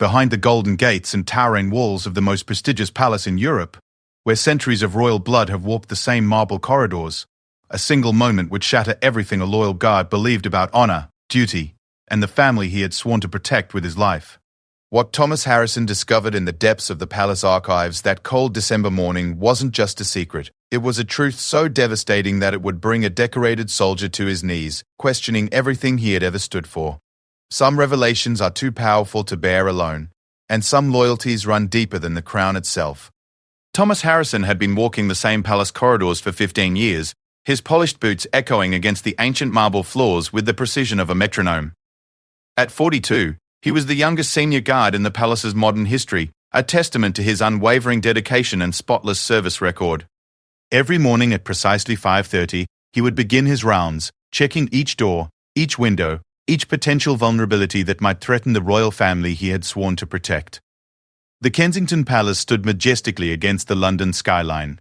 behind the golden gates and towering walls of the most prestigious palace in Europe, where centuries of royal blood have walked the same marble corridors, a single moment would shatter everything a loyal guard believed about honor, duty, and the family he had sworn to protect with his life. What Thomas Harrison discovered in the depths of the palace archives that cold December morning wasn't just a secret. It was a truth so devastating that it would bring a decorated soldier to his knees, questioning everything he had ever stood for. Some revelations are too powerful to bear alone, and some loyalties run deeper than the crown itself. Thomas Harrison had been walking the same palace corridors for 15 years, his polished boots echoing against the ancient marble floors with the precision of a metronome. At 42, he was the youngest senior guard in the palace's modern history, a testament to his unwavering dedication and spotless service record. Every morning at precisely 5:30, he would begin his rounds, checking each door, each window, each potential vulnerability that might threaten the royal family he had sworn to protect. The Kensington Palace stood majestically against the London skyline,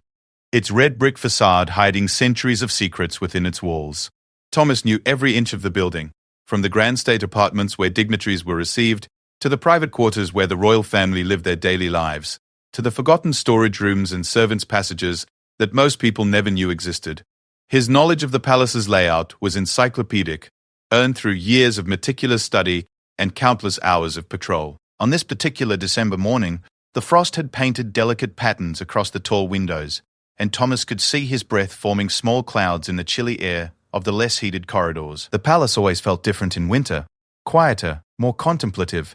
its red brick facade hiding centuries of secrets within its walls. Thomas knew every inch of the building, from the grand state apartments where dignitaries were received, to the private quarters where the royal family lived their daily lives, to the forgotten storage rooms and servants' passages that most people never knew existed. His knowledge of the palace's layout was encyclopedic, earned through years of meticulous study and countless hours of patrol. On this particular December morning, the frost had painted delicate patterns across the tall windows, and Thomas could see his breath forming small clouds in the chilly air of the less heated corridors. The palace always felt different in winter, quieter, more contemplative,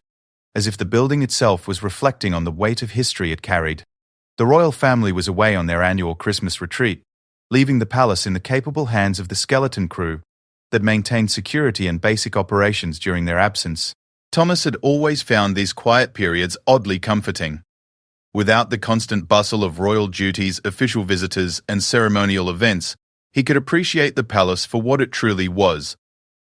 as if the building itself was reflecting on the weight of history it carried. The royal family was away on their annual Christmas retreat, leaving the palace in the capable hands of the skeleton crew that maintained security and basic operations during their absence. Thomas had always found these quiet periods oddly comforting. Without the constant bustle of royal duties, official visitors, and ceremonial events, he could appreciate the palace for what it truly was,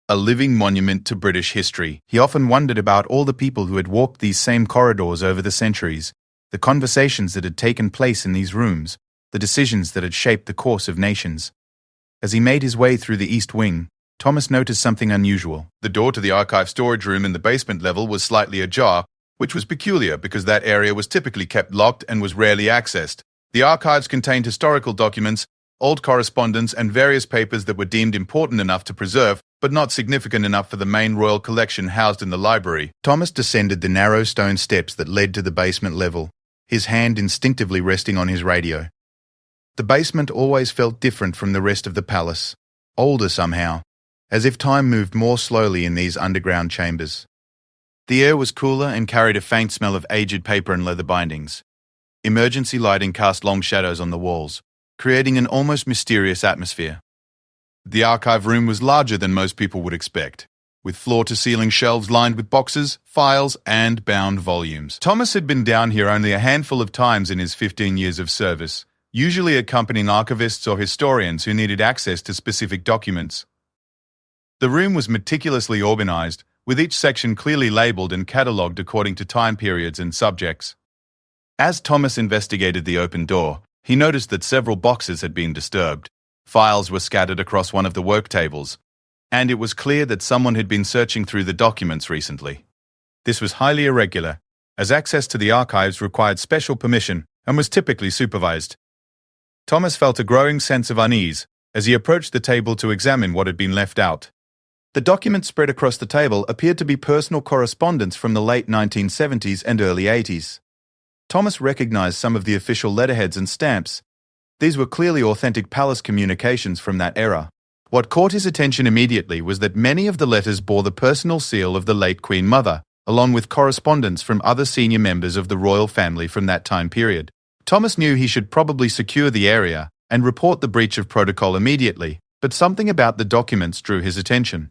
a living monument to British history. He often wondered about all the people who had walked these same corridors over the centuries, the conversations that had taken place in these rooms, the decisions that had shaped the course of nations. As he made his way through the East Wing, Thomas noticed something unusual. The door to the archive storage room in the basement level was slightly ajar, which was peculiar because that area was typically kept locked and was rarely accessed. The archives contained historical documents, old correspondence, and various papers that were deemed important enough to preserve, but not significant enough for the main royal collection housed in the library. Thomas descended the narrow stone steps that led to the basement level, his hand instinctively resting on his radio. The basement always felt different from the rest of the palace, older somehow, as if time moved more slowly in these underground chambers. The air was cooler and carried a faint smell of aged paper and leather bindings. Emergency lighting cast long shadows on the walls, creating an almost mysterious atmosphere. The archive room was larger than most people would expect, with floor-to-ceiling shelves lined with boxes, files, and bound volumes. Thomas had been down here only a handful of times in his 15 years of service, usually accompanying archivists or historians who needed access to specific documents. The room was meticulously organized, with each section clearly labeled and catalogued according to time periods and subjects. As Thomas investigated the open door, he noticed that several boxes had been disturbed. Files were scattered across one of the work tables, and it was clear that someone had been searching through the documents recently. This was highly irregular, as access to the archives required special permission and was typically supervised. Thomas felt a growing sense of unease as he approached the table to examine what had been left out. The documents spread across the table appeared to be personal correspondence from the late 1970s and early 80s. Thomas recognized some of the official letterheads and stamps. These were clearly authentic palace communications from that era. What caught his attention immediately was that many of the letters bore the personal seal of the late Queen Mother, along with correspondence from other senior members of the royal family from that time period. Thomas knew he should probably secure the area and report the breach of protocol immediately, but something about the documents drew his attention.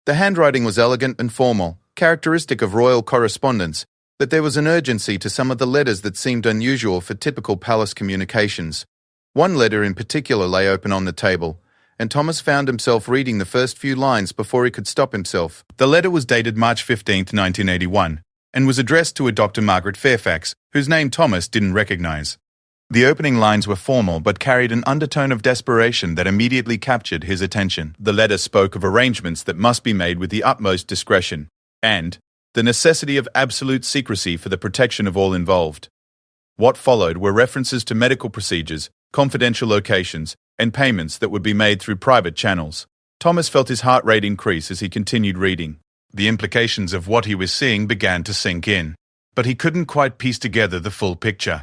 The handwriting was elegant and formal, characteristic of royal correspondence, but there was an urgency to some of the letters that seemed unusual for typical palace communications. One letter in particular lay open on the table, and Thomas found himself reading the first few lines before he could stop himself. The letter was dated March 15, 1981, and was addressed to a Dr. Margaret Fairfax, whose name Thomas didn't recognize. The opening lines were formal but carried an undertone of desperation that immediately captured his attention. The letter spoke of arrangements that must be made with the utmost discretion, and, the necessity of absolute secrecy for the protection of all involved. What followed were references to medical procedures, confidential locations, and payments that would be made through private channels. Thomas felt his heart rate increase as he continued reading. The implications of what he was seeing began to sink in, but he couldn't quite piece together the full picture.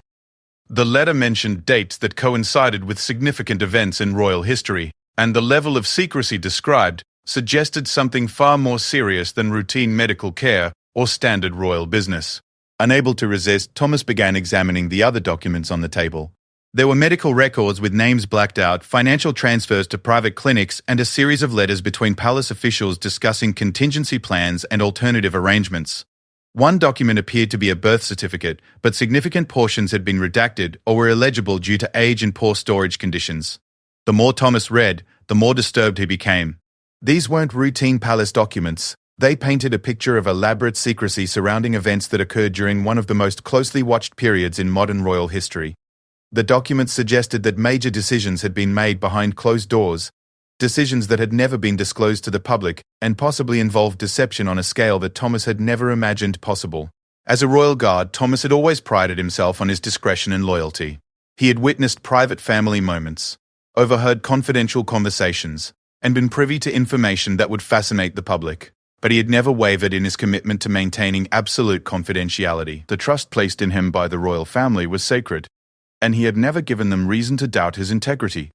The letter mentioned dates that coincided with significant events in royal history, and the level of secrecy described suggested something far more serious than routine medical care or standard royal business. Unable to resist, Thomas began examining the other documents on the table. There were medical records with names blacked out, financial transfers to private clinics, and a series of letters between palace officials discussing contingency plans and alternative arrangements. One document appeared to be a birth certificate, but significant portions had been redacted or were illegible due to age and poor storage conditions. The more Thomas read, the more disturbed he became. These weren't routine palace documents. They painted a picture of elaborate secrecy surrounding events that occurred during one of the most closely watched periods in modern royal history. The documents suggested that major decisions had been made behind closed doors, decisions that had never been disclosed to the public, and possibly involved deception on a scale that Thomas had never imagined possible. As a royal guard, Thomas had always prided himself on his discretion and loyalty. He had witnessed private family moments, overheard confidential conversations, and been privy to information that would fascinate the public. But he had never wavered in his commitment to maintaining absolute confidentiality. The trust placed in him by the royal family was sacred, and he had never given them reason to doubt his integrity.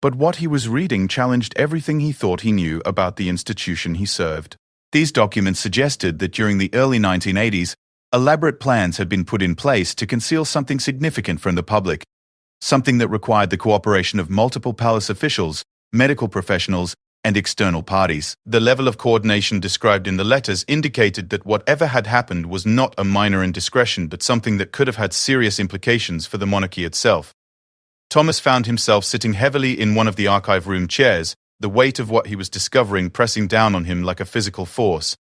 But what he was reading challenged everything he thought he knew about the institution he served. These documents suggested that during the early 1980s, elaborate plans had been put in place to conceal something significant from the public, something that required the cooperation of multiple palace officials, medical professionals, and external parties. The level of coordination described in the letters indicated that whatever had happened was not a minor indiscretion but something that could have had serious implications for the monarchy itself. Thomas found himself sitting heavily in one of the archive room chairs, the weight of what he was discovering pressing down on him like a physical force.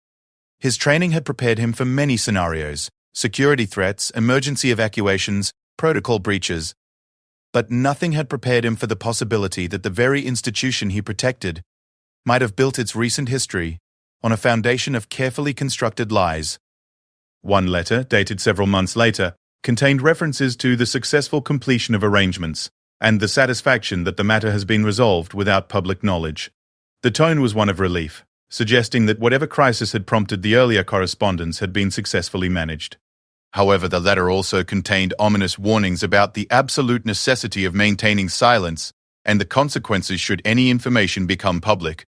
His training had prepared him for many scenarios: security threats, emergency evacuations, protocol breaches. But nothing had prepared him for the possibility that the very institution he protected might have built its recent history on a foundation of carefully constructed lies. One letter, dated several months later, contained references to the successful completion of arrangements and the satisfaction that the matter has been resolved without public knowledge. The tone was one of relief, suggesting that whatever crisis had prompted the earlier correspondence had been successfully managed. However, the letter also contained ominous warnings about the absolute necessity of maintaining silence and the consequences should any information become public.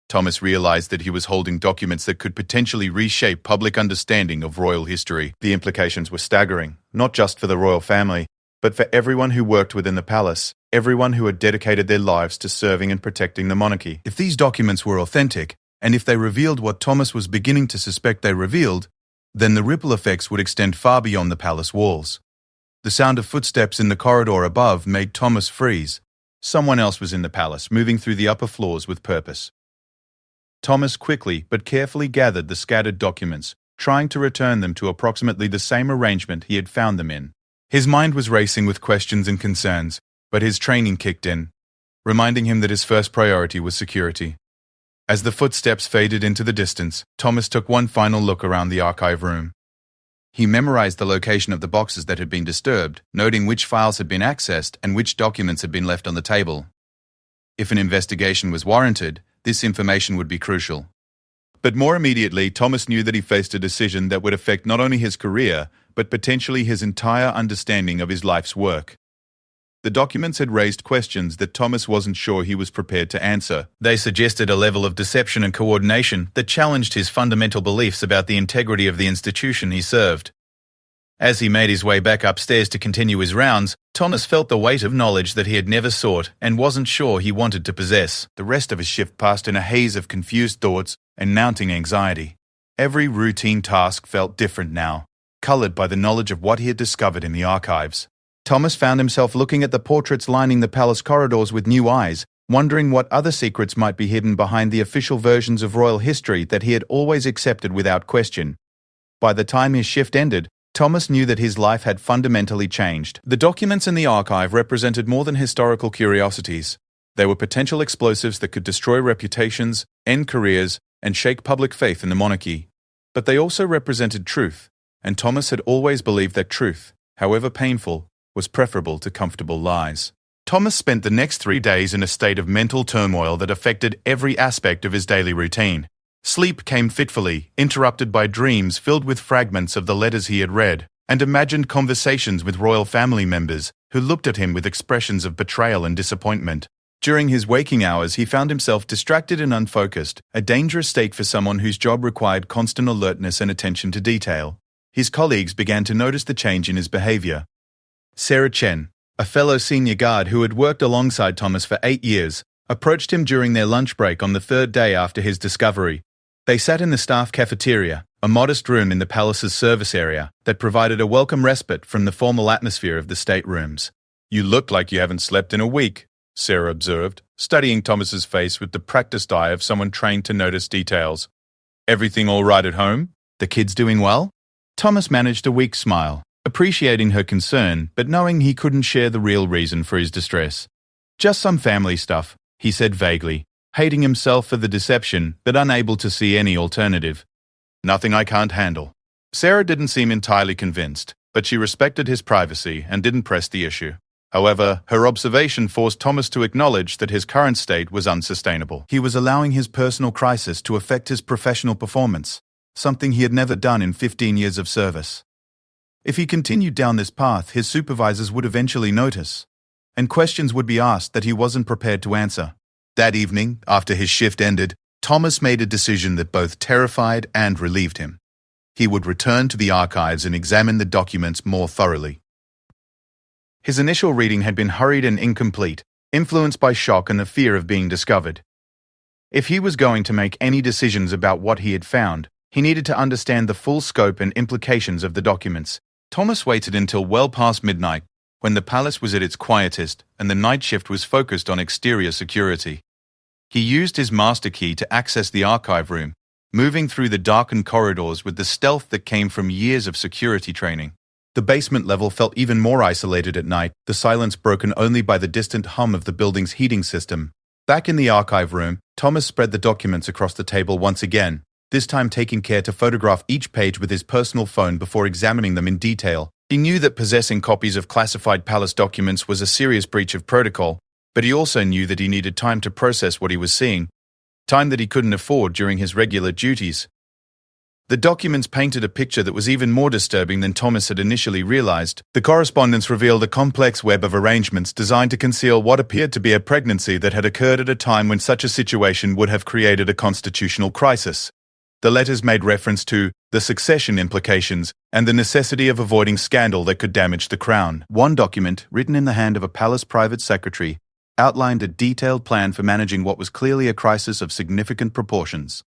Thomas realized that he was holding documents that could potentially reshape public understanding of royal history. The implications were staggering, not just for the royal family, but for everyone who worked within the palace, everyone who had dedicated their lives to serving and protecting the monarchy. If these documents were authentic, and if they revealed what Thomas was beginning to suspect they revealed, then the ripple effects would extend far beyond the palace walls. The sound of footsteps in the corridor above made Thomas freeze. Someone else was in the palace, moving through the upper floors with purpose. Thomas quickly but carefully gathered the scattered documents, trying to return them to approximately the same arrangement he had found them in. His mind was racing with questions and concerns, but his training kicked in, reminding him that his first priority was security. As the footsteps faded into the distance, Thomas took one final look around the archive room. He memorized the location of the boxes that had been disturbed, noting which files had been accessed and which documents had been left on the table. If an investigation was warranted, this information would be crucial. But more immediately, Thomas knew that he faced a decision that would affect not only his career, but potentially his entire understanding of his life's work. The documents had raised questions that Thomas wasn't sure he was prepared to answer. They suggested a level of deception and coordination that challenged his fundamental beliefs about the integrity of the institution he served. As he made his way back upstairs to continue his rounds, Thomas felt the weight of knowledge that he had never sought and wasn't sure he wanted to possess. The rest of his shift passed in a haze of confused thoughts and mounting anxiety. Every routine task felt different now, colored by the knowledge of what he had discovered in the archives. Thomas found himself looking at the portraits lining the palace corridors with new eyes, wondering what other secrets might be hidden behind the official versions of royal history that he had always accepted without question. By the time his shift ended, Thomas knew that his life had fundamentally changed. The documents in the archive represented more than historical curiosities. They were potential explosives that could destroy reputations, end careers, and shake public faith in the monarchy. But they also represented truth, and Thomas had always believed that truth, however painful, was preferable to comfortable lies. Thomas spent the next 3 days in a state of mental turmoil that affected every aspect of his daily routine. Sleep came fitfully, interrupted by dreams filled with fragments of the letters he had read, and imagined conversations with royal family members who looked at him with expressions of betrayal and disappointment. During his waking hours, he found himself distracted and unfocused, a dangerous state for someone whose job required constant alertness and attention to detail. His colleagues began to notice the change in his behavior. Sarah Chen, a fellow senior guard who had worked alongside Thomas for 8 years, approached him during their lunch break on the 3rd day after his discovery. They sat in the staff cafeteria, a modest room in the palace's service area that provided a welcome respite from the formal atmosphere of the staterooms. "You look like you haven't slept in a week," Sarah observed, studying Thomas's face with the practiced eye of someone trained to notice details. "Everything all right at home? The kids doing well?" Thomas managed a weak smile, appreciating her concern, but knowing he couldn't share the real reason for his distress. "Just some family stuff," he said vaguely, hating himself for the deception, but unable to see any alternative. "Nothing I can't handle." Sarah didn't seem entirely convinced, but she respected his privacy and didn't press the issue. However, her observation forced Thomas to acknowledge that his current state was unsustainable. He was allowing his personal crisis to affect his professional performance, something he had never done in 15 years of service. If he continued down this path, his supervisors would eventually notice, and questions would be asked that he wasn't prepared to answer. That evening, after his shift ended, Thomas made a decision that both terrified and relieved him. He would return to the archives and examine the documents more thoroughly. His initial reading had been hurried and incomplete, influenced by shock and the fear of being discovered. If he was going to make any decisions about what he had found, he needed to understand the full scope and implications of the documents. Thomas waited until well past midnight, when the palace was at its quietest and the night shift was focused on exterior security. He used his master key to access the archive room, moving through the darkened corridors with the stealth that came from years of security training. The basement level felt even more isolated at night, the silence broken only by the distant hum of the building's heating system. Back in the archive room, Thomas spread the documents across the table once again, this time taking care to photograph each page with his personal phone before examining them in detail. He knew that possessing copies of classified palace documents was a serious breach of protocol, but he also knew that he needed time to process what he was seeing, time that he couldn't afford during his regular duties. The documents painted a picture that was even more disturbing than Thomas had initially realized. The correspondence revealed a complex web of arrangements designed to conceal what appeared to be a pregnancy that had occurred at a time when such a situation would have created a constitutional crisis. The letters made reference to the succession implications and the necessity of avoiding scandal that could damage the crown. One document, written in the hand of a palace private secretary, outlined a detailed plan for managing what was clearly a crisis of significant proportions.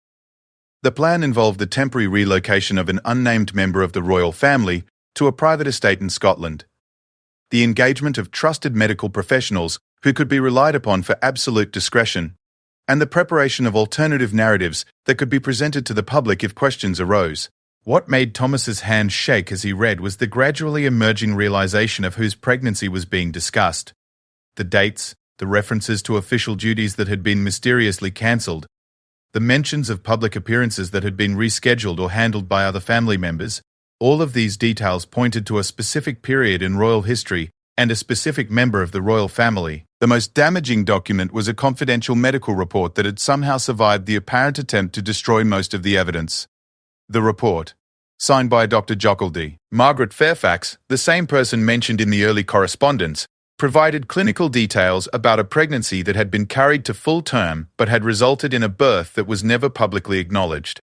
The plan involved the temporary relocation of an unnamed member of the royal family to a private estate in Scotland, the engagement of trusted medical professionals who could be relied upon for absolute discretion, and the preparation of alternative narratives that could be presented to the public if questions arose. What made Thomas's hand shake as he read was the gradually emerging realization of whose pregnancy was being discussed. The dates, the references to official duties that had been mysteriously cancelled, the mentions of public appearances that had been rescheduled or handled by other family members, all of these details pointed to a specific period in royal history and a specific member of the royal family. The most damaging document was a confidential medical report that had somehow survived the apparent attempt to destroy most of the evidence. The report, signed by Dr. Jockeldy, Margaret Fairfax, the same person mentioned in the early correspondence, provided clinical details about a pregnancy that had been carried to full term but had resulted in a birth that was never publicly acknowledged.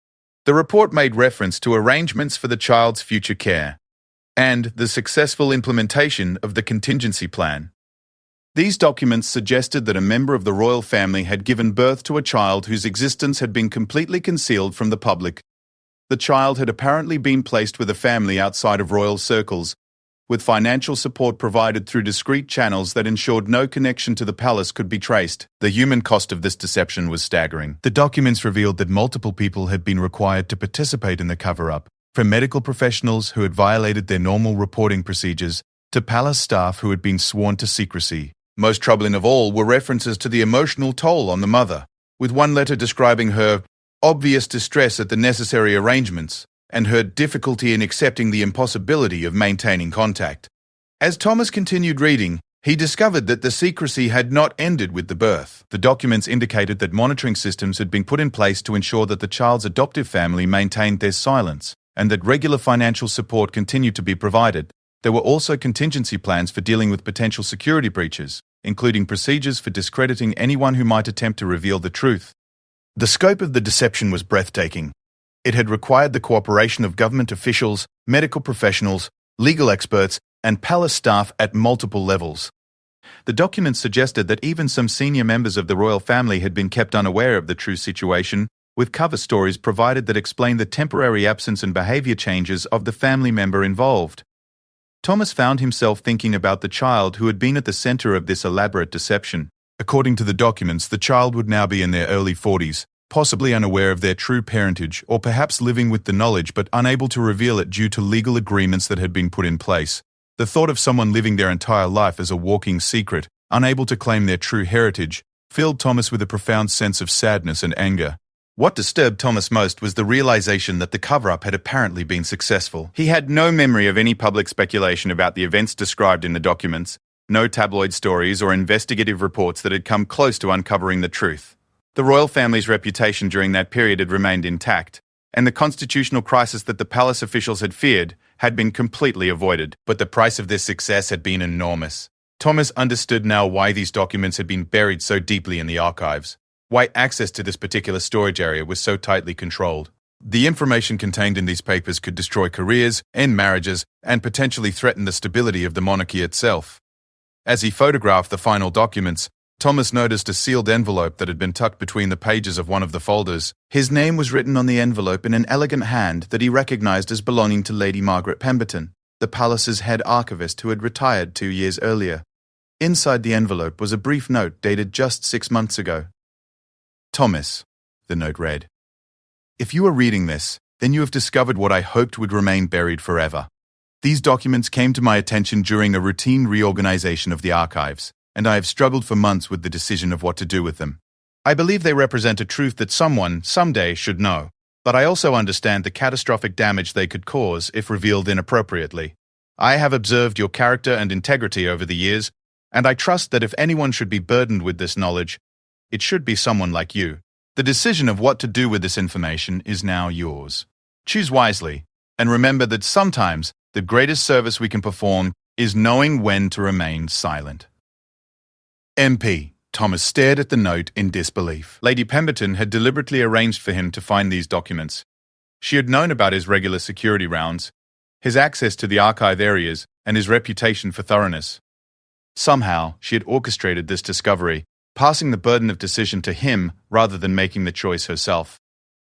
The report made reference to arrangements for the child's future care and the successful implementation of the contingency plan. These documents suggested that a member of the royal family had given birth to a child whose existence had been completely concealed from the public. The child had apparently been placed with a family outside of royal circles, with financial support provided through discreet channels that ensured no connection to the palace could be traced. The human cost of this deception was staggering. The documents revealed that multiple people had been required to participate in the cover-up, from medical professionals who had violated their normal reporting procedures to palace staff who had been sworn to secrecy. Most troubling of all were references to the emotional toll on the mother, with one letter describing her obvious distress at the necessary arrangements, and her difficulty in accepting the impossibility of maintaining contact. As Thomas continued reading, he discovered that the secrecy had not ended with the birth. The documents indicated that monitoring systems had been put in place to ensure that the child's adoptive family maintained their silence, and that regular financial support continued to be provided. There were also contingency plans for dealing with potential security breaches, including procedures for discrediting anyone who might attempt to reveal the truth. The scope of the deception was breathtaking. It had required the cooperation of government officials, medical professionals, legal experts, and palace staff at multiple levels. The documents suggested that even some senior members of the royal family had been kept unaware of the true situation, with cover stories provided that explained the temporary absence and behavior changes of the family member involved. Thomas found himself thinking about the child who had been at the center of this elaborate deception. According to the documents, the child would now be in their early 40s, possibly unaware of their true parentage, or perhaps living with the knowledge but unable to reveal it due to legal agreements that had been put in place. The thought of someone living their entire life as a walking secret, unable to claim their true heritage, filled Thomas with a profound sense of sadness and anger. What disturbed Thomas most was the realization that the cover-up had apparently been successful. He had no memory of any public speculation about the events described in the documents, no tabloid stories or investigative reports that had come close to uncovering the truth. The royal family's reputation during that period had remained intact, and the constitutional crisis that the palace officials had feared had been completely avoided. But the price of this success had been enormous. Thomas understood now why these documents had been buried so deeply in the archives, why access to this particular storage area was so tightly controlled. The information contained in these papers could destroy careers, end marriages, and potentially threaten the stability of the monarchy itself. As he photographed the final documents, Thomas noticed a sealed envelope that had been tucked between the pages of one of the folders. His name was written on the envelope in an elegant hand that he recognized as belonging to Lady Margaret Pemberton, the palace's head archivist who had retired 2 years earlier. Inside the envelope was a brief note dated just 6 months ago. Thomas, the note read, "If you are reading this, then you have discovered what I hoped would remain buried forever. These documents came to my attention during a routine reorganization of the archives, and I have struggled for months with the decision of what to do with them. I believe they represent a truth that someone, someday, should know, but I also understand the catastrophic damage they could cause if revealed inappropriately. I have observed your character and integrity over the years, and I trust that if anyone should be burdened with this knowledge, it should be someone like you. The decision of what to do with this information is now yours. Choose wisely, and remember that sometimes the greatest service we can perform is knowing when to remain silent." MP. Thomas stared at the note in disbelief. Lady Pemberton had deliberately arranged for him to find these documents. She had known about his regular security rounds, his access to the archive areas, and his reputation for thoroughness. Somehow, she had orchestrated this discovery, passing the burden of decision to him rather than making the choice herself.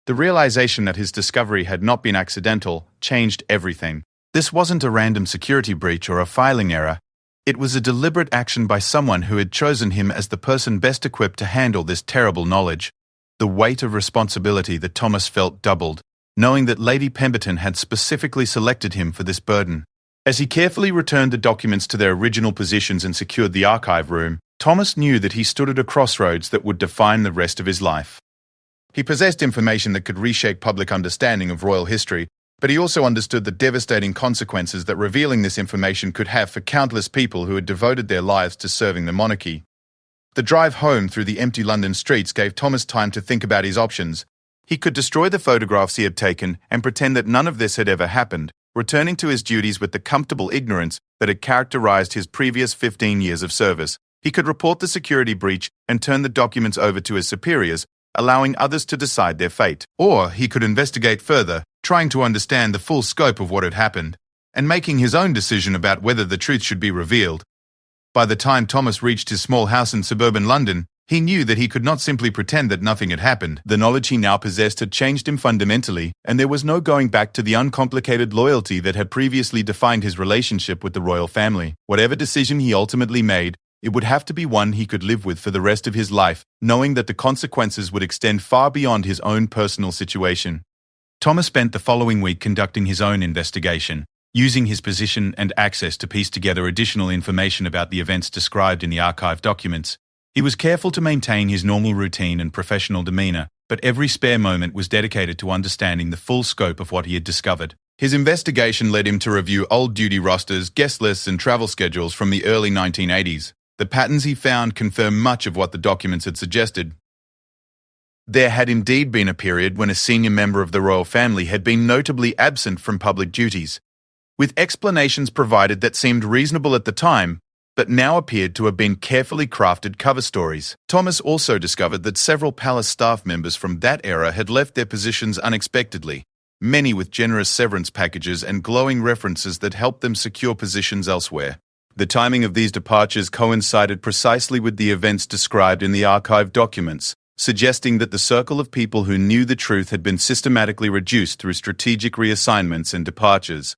The realization that his discovery had not been accidental changed everything. This wasn't a random security breach or a filing error. It was a deliberate action by someone who had chosen him as the person best equipped to handle this terrible knowledge. The weight of responsibility that Thomas felt doubled, knowing that Lady Pemberton had specifically selected him for this burden. As he carefully returned the documents to their original positions and secured the archive room, Thomas knew that he stood at a crossroads that would define the rest of his life. He possessed information that could reshape public understanding of royal history, but he also understood the devastating consequences that revealing this information could have for countless people who had devoted their lives to serving the monarchy. The drive home through the empty London streets gave Thomas time to think about his options. He could destroy the photographs he had taken and pretend that none of this had ever happened, returning to his duties with the comfortable ignorance that had characterized his previous 15 years of service. He could report the security breach and turn the documents over to his superiors, allowing others to decide their fate. Or he could investigate further, trying to understand the full scope of what had happened, and making his own decision about whether the truth should be revealed. By the time Thomas reached his small house in suburban London, he knew that he could not simply pretend that nothing had happened. The knowledge he now possessed had changed him fundamentally, and there was no going back to the uncomplicated loyalty that had previously defined his relationship with the royal family. Whatever decision he ultimately made, it would have to be one he could live with for the rest of his life, knowing that the consequences would extend far beyond his own personal situation. Thomas spent the following week conducting his own investigation, using his position and access to piece together additional information about the events described in the archive documents. He was careful to maintain his normal routine and professional demeanor, but every spare moment was dedicated to understanding the full scope of what he had discovered. His investigation led him to review old duty rosters, guest lists, and travel schedules from the early 1980s. The patterns he found confirmed much of what the documents had suggested. There had indeed been a period when a senior member of the royal family had been notably absent from public duties, with explanations provided that seemed reasonable at the time, but now appeared to have been carefully crafted cover stories. Thomas also discovered that several palace staff members from that era had left their positions unexpectedly, many with generous severance packages and glowing references that helped them secure positions elsewhere. The timing of these departures coincided precisely with the events described in the archived documents, suggesting that the circle of people who knew the truth had been systematically reduced through strategic reassignments and departures.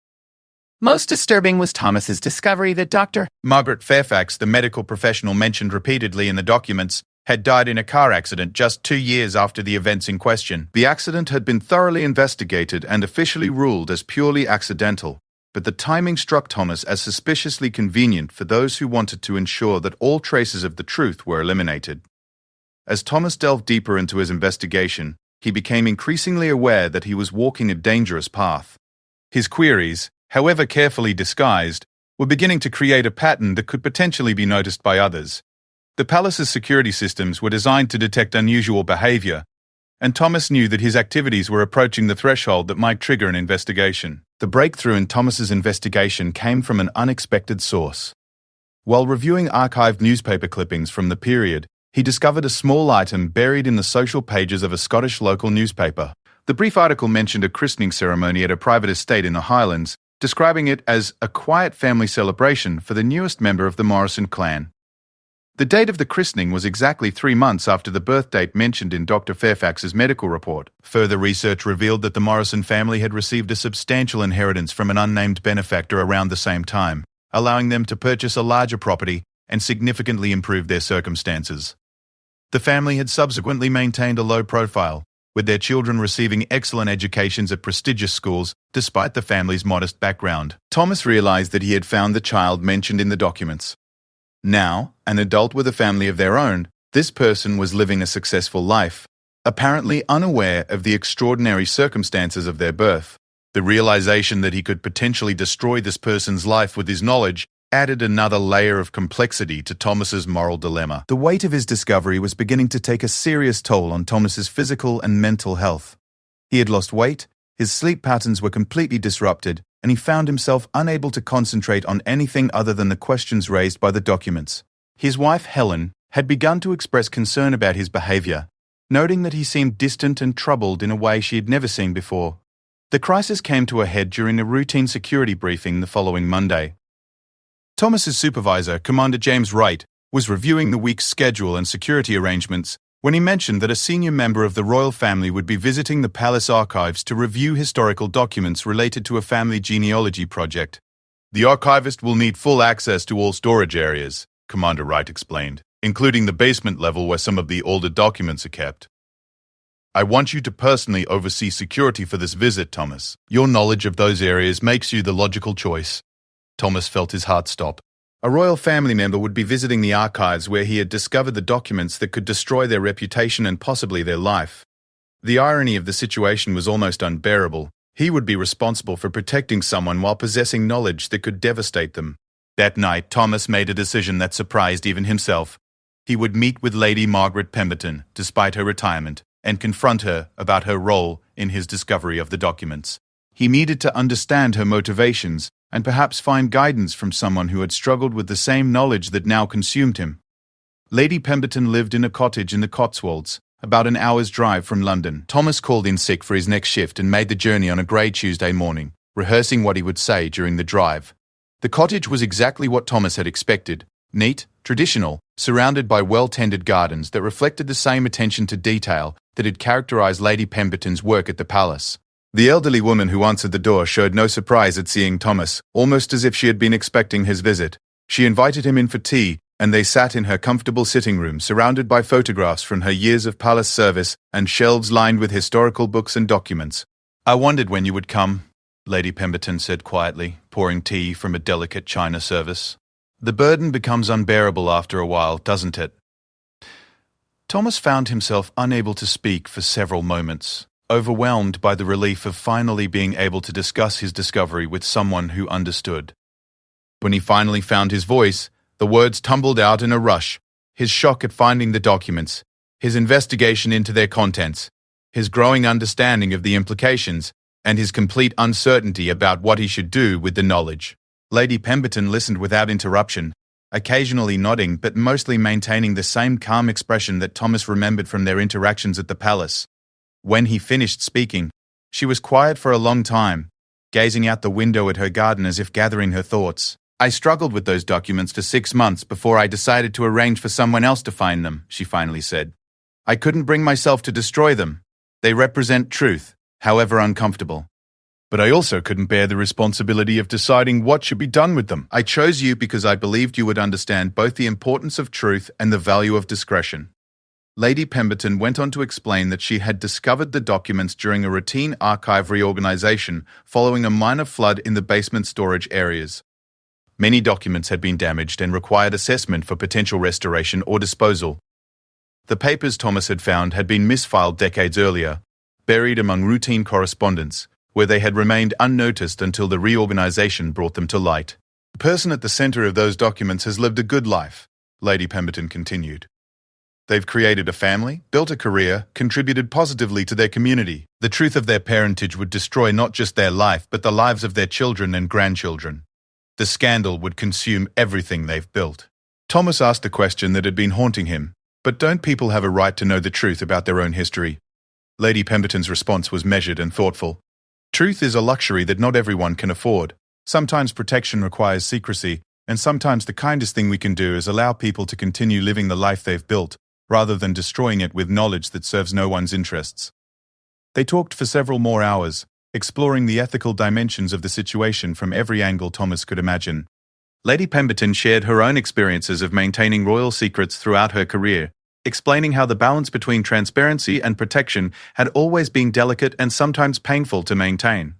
Most disturbing was Thomas's discovery that Dr. Margaret Fairfax, the medical professional mentioned repeatedly in the documents, had died in a car accident just 2 years after the events in question. The accident had been thoroughly investigated and officially ruled as purely accidental, but the timing struck Thomas as suspiciously convenient for those who wanted to ensure that all traces of the truth were eliminated. As Thomas delved deeper into his investigation, he became increasingly aware that he was walking a dangerous path. His queries, however carefully disguised, were beginning to create a pattern that could potentially be noticed by others. The palace's security systems were designed to detect unusual behavior, and Thomas knew that his activities were approaching the threshold that might trigger an investigation. The breakthrough in Thomas's investigation came from an unexpected source. While reviewing archived newspaper clippings from the period, he discovered a small item buried in the social pages of a Scottish local newspaper. The brief article mentioned a christening ceremony at a private estate in the Highlands, describing it as a quiet family celebration for the newest member of the Morrison clan. The date of the christening was exactly 3 months after the birth date mentioned in Dr. Fairfax's medical report. Further research revealed that the Morrison family had received a substantial inheritance from an unnamed benefactor around the same time, allowing them to purchase a larger property and significantly improve their circumstances. The family had subsequently maintained a low profile, with their children receiving excellent educations at prestigious schools despite the family's modest background. Thomas realized that he had found the child mentioned in the documents. Now, an adult with a family of their own, this person was living a successful life, apparently unaware of the extraordinary circumstances of their birth. The realization that he could potentially destroy this person's life with his knowledge added another layer of complexity to Thomas's moral dilemma. The weight of his discovery was beginning to take a serious toll on Thomas's physical and mental health. He had lost weight, his sleep patterns were completely disrupted, and he found himself unable to concentrate on anything other than the questions raised by the documents. His wife, Helen, had begun to express concern about his behavior, noting that he seemed distant and troubled in a way she had never seen before. The crisis came to a head during a routine security briefing the following Monday. Thomas's supervisor, Commander James Wright, was reviewing the week's schedule and security arrangements when he mentioned that a senior member of the royal family would be visiting the palace archives to review historical documents related to a family genealogy project. "The archivist will need full access to all storage areas," Commander Wright explained, "including the basement level where some of the older documents are kept. I want you to personally oversee security for this visit, Thomas. Your knowledge of those areas makes you the logical choice." Thomas felt his heart stop. A royal family member would be visiting the archives where he had discovered the documents that could destroy their reputation and possibly their life. The irony of the situation was almost unbearable. He would be responsible for protecting someone while possessing knowledge that could devastate them. That night, Thomas made a decision that surprised even himself. He would meet with Lady Margaret Pemberton, despite her retirement, and confront her about her role in his discovery of the documents. He needed to understand her motivations and perhaps find guidance from someone who had struggled with the same knowledge that now consumed him. Lady Pemberton lived in a cottage in the Cotswolds, about an hour's drive from London. Thomas called in sick for his next shift and made the journey on a grey Tuesday morning, rehearsing what he would say during the drive. The cottage was exactly what Thomas had expected: neat, traditional, surrounded by well-tended gardens that reflected the same attention to detail that had characterized Lady Pemberton's work at the palace. The elderly woman who answered the door showed no surprise at seeing Thomas, almost as if she had been expecting his visit. She invited him in for tea, and they sat in her comfortable sitting room, surrounded by photographs from her years of palace service and shelves lined with historical books and documents. "I wondered when you would come," Lady Pemberton said quietly, pouring tea from a delicate china service. "The burden becomes unbearable after a while, doesn't it? Thomas found himself unable to speak for several moments, overwhelmed by the relief of finally being able to discuss his discovery with someone who understood. When he finally found his voice, the words tumbled out in a rush. His shock at finding the documents, his investigation into their contents, his growing understanding of the implications, and his complete uncertainty about what he should do with the knowledge. Lady Pemberton listened without interruption, occasionally nodding but mostly maintaining the same calm expression that Thomas remembered from their interactions at the palace. When he finished speaking, she was quiet for a long time, gazing out the window at her garden as if gathering her thoughts. "I struggled with those documents for 6 months before I decided to arrange for someone else to find them," she finally said. "I couldn't bring myself to destroy them. They represent truth, however uncomfortable. But I also couldn't bear the responsibility of deciding what should be done with them. I chose you because I believed you would understand both the importance of truth and the value of discretion." Lady Pemberton went on to explain that she had discovered the documents during a routine archive reorganization following a minor flood in the basement storage areas. Many documents had been damaged and required assessment for potential restoration or disposal. The papers Thomas had found had been misfiled decades earlier, buried among routine correspondence, where they had remained unnoticed until the reorganization brought them to light. "The person at the center of those documents has lived a good life," Lady Pemberton continued. "They've created a family, built a career, contributed positively to their community. The truth of their parentage would destroy not just their life, but the lives of their children and grandchildren. The scandal would consume everything they've built." Thomas asked the question that had been haunting him, "But don't people have a right to know the truth about their own history?" Lady Pemberton's response was measured and thoughtful. "Truth is a luxury that not everyone can afford. Sometimes protection requires secrecy, and sometimes the kindest thing we can do is allow people to continue living the life they've built, rather than destroying it with knowledge that serves no one's interests." They talked for several more hours, exploring the ethical dimensions of the situation from every angle Thomas could imagine. Lady Pemberton shared her own experiences of maintaining royal secrets throughout her career, explaining how the balance between transparency and protection had always been delicate and sometimes painful to maintain.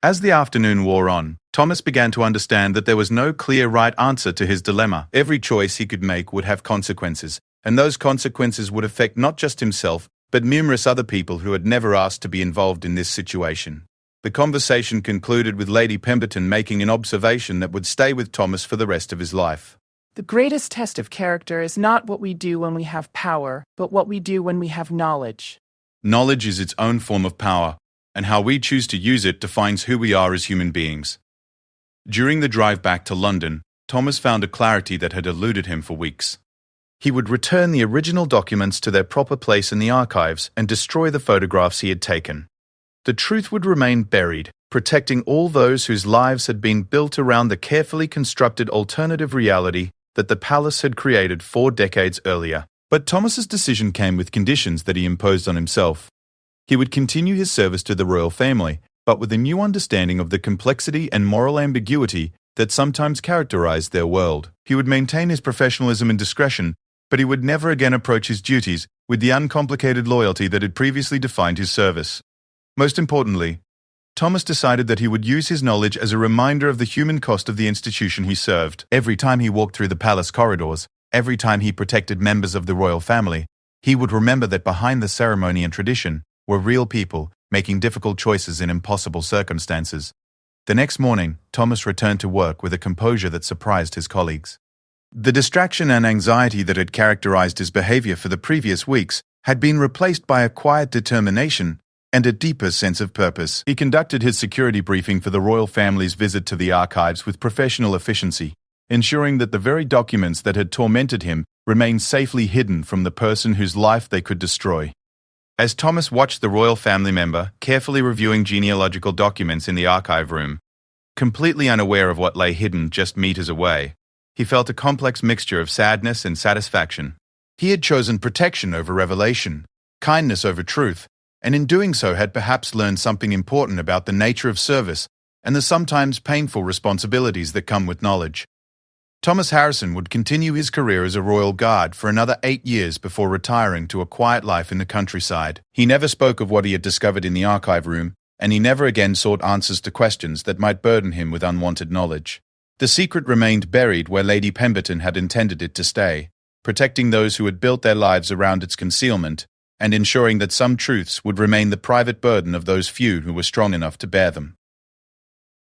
As the afternoon wore on, Thomas began to understand that there was no clear right answer to his dilemma. Every choice he could make would have consequences, and those consequences would affect not just himself, but numerous other people who had never asked to be involved in this situation. The conversation concluded with Lady Pemberton making an observation that would stay with Thomas for the rest of his life. "The greatest test of character is not what we do when we have power, but what we do when we have knowledge." Knowledge is its own form of power, and how we choose to use it defines who we are as human beings. During the drive back to London, Thomas found a clarity that had eluded him for weeks. He would return the original documents to their proper place in the archives and destroy the photographs he had taken. The truth would remain buried, protecting all those whose lives had been built around the carefully constructed alternative reality that the palace had created 4 decades earlier. But Thomas's decision came with conditions that he imposed on himself. He would continue his service to the royal family, but with a new understanding of the complexity and moral ambiguity that sometimes characterized their world. He would maintain his professionalism and discretion, but he would never again approach his duties with the uncomplicated loyalty that had previously defined his service. Most importantly, Thomas decided that he would use his knowledge as a reminder of the human cost of the institution he served. Every time he walked through the palace corridors, every time he protected members of the royal family, he would remember that behind the ceremony and tradition were real people making difficult choices in impossible circumstances. The next morning, Thomas returned to work with a composure that surprised his colleagues. The distraction and anxiety that had characterized his behavior for the previous weeks had been replaced by a quiet determination and a deeper sense of purpose. He conducted his security briefing for the royal family's visit to the archives with professional efficiency, ensuring that the very documents that had tormented him remained safely hidden from the person whose life they could destroy. As Thomas watched the royal family member carefully reviewing genealogical documents in the archive room, completely unaware of what lay hidden just meters away, he felt a complex mixture of sadness and satisfaction. He had chosen protection over revelation, kindness over truth, and in doing so had perhaps learned something important about the nature of service and the sometimes painful responsibilities that come with knowledge. Thomas Harrison would continue his career as a royal guard for another 8 years before retiring to a quiet life in the countryside. He never spoke of what he had discovered in the archive room, and he never again sought answers to questions that might burden him with unwanted knowledge. The secret remained buried where Lady Pemberton had intended it to stay, protecting those who had built their lives around its concealment, and ensuring that some truths would remain the private burden of those few who were strong enough to bear them.